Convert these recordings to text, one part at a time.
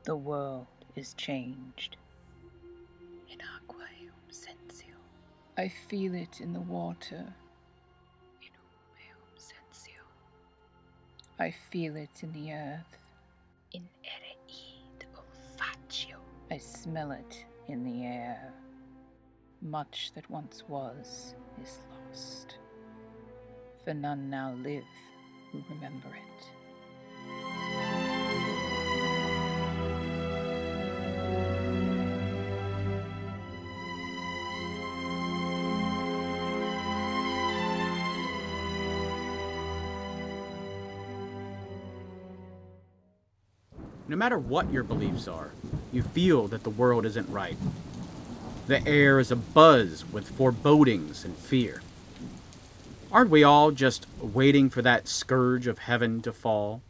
The world is changed. In aqua eum sensio. I feel it in the water. In eum sensio. I feel it in the earth. In id olfatio. I smell it in the air. Much that once was is lost, for none now live who remember it. No matter what your beliefs are, you feel that the world isn't right. The air is abuzz with forebodings and fear. Aren't we all just waiting for that scourge of heaven to fall?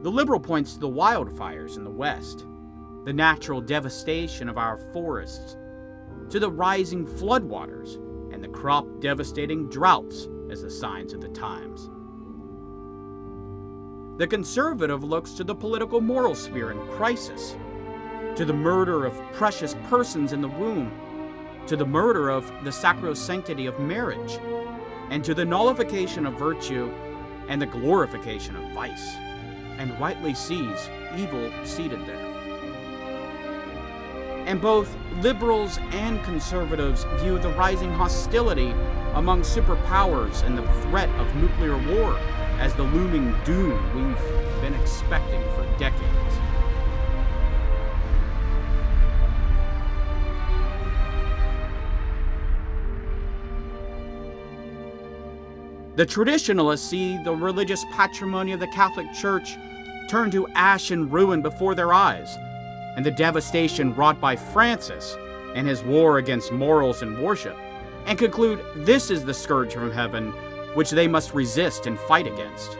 The liberal points to the wildfires in the West, the natural devastation of our forests, to the rising floodwaters and the crop-devastating droughts as the signs of the times. The conservative looks to the political moral sphere in crisis, to the murder of precious persons in the womb, to the murder of the sacrosanctity of marriage, and to the nullification of virtue and the glorification of vice, and rightly sees evil seated there. And both liberals and conservatives view the rising hostility among superpowers and the threat of nuclear war as the looming doom we've been expecting for decades. The traditionalists see the religious patrimony of the Catholic Church turn to ash and ruin before their eyes, and the devastation wrought by Francis and his war against morals and worship, and conclude this is the scourge from heaven which they must resist and fight against.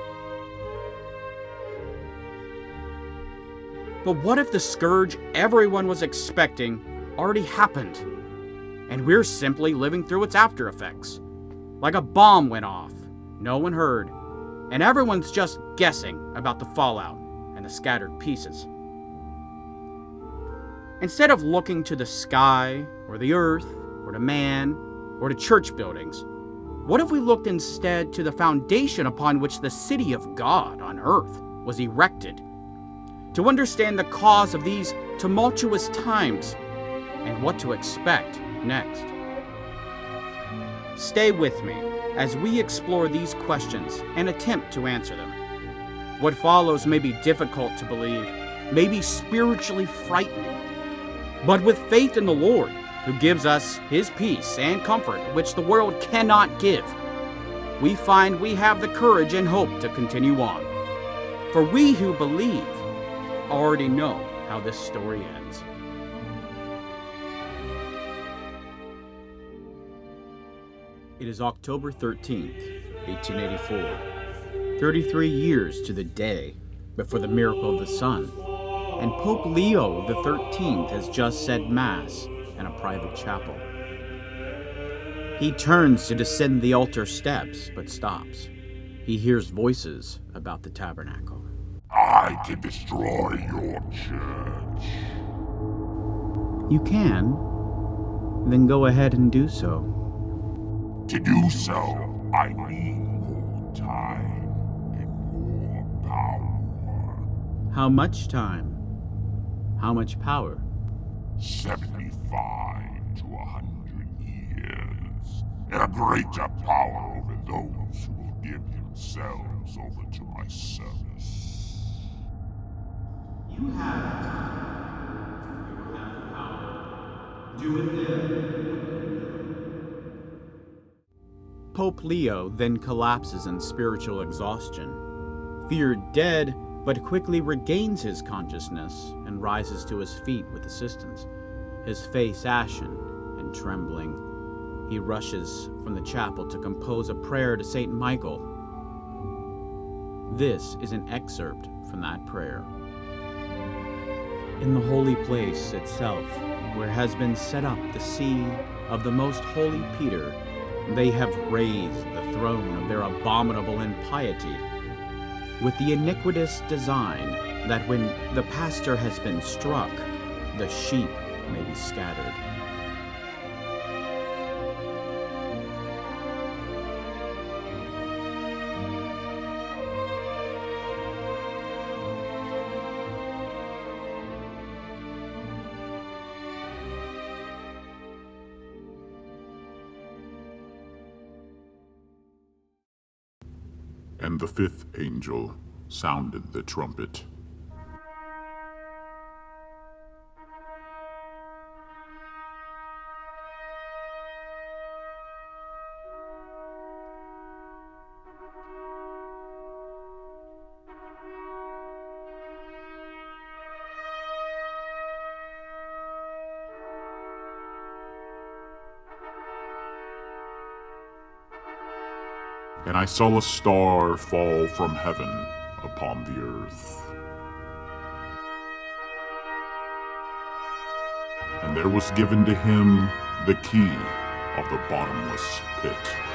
But what if the scourge everyone was expecting already happened, and we're simply living through its after effects? Like a bomb went off, no one heard, and everyone's just guessing about the fallout and the scattered pieces. Instead of looking to the sky, or the earth, or to man, or to church buildings, what if we looked instead to the foundation upon which the city of God on earth was erected, to understand the cause of these tumultuous times and what to expect next? Stay with me as we explore these questions and attempt to answer them. What follows may be difficult to believe, may be spiritually frightening, but with faith in the Lord, who gives us his peace and comfort which the world cannot give, we find we have the courage and hope to continue on. For we who believe already know how this story ends. It is October 13th, 1884, 33 years to the day before the miracle of the sun, and Pope Leo XIII has just said Mass in a private chapel. He turns to descend the altar steps, but stops. He hears voices about the tabernacle. I can destroy your church. You can? Then go ahead and do so. To do so, I need more time and more power. How much time? How much power? 75 to 100 years. And a greater power over those who will give themselves over to my service. You have the time. You have the power. Do it then. Pope Leo then collapses in spiritual exhaustion. Feared dead, but quickly regains his consciousness and rises to his feet with assistance, his face ashen and trembling. He rushes from the chapel to compose a prayer to Saint Michael. This is an excerpt from that prayer. In the holy place itself, where has been set up the see of the most holy Peter, they have raised the throne of their abominable impiety, with the iniquitous design that when the pastor has been struck, the sheep may be scattered. And the fifth angel sounded the trumpet. And I saw a star fall from heaven upon the earth. And there was given to him the key of the bottomless pit.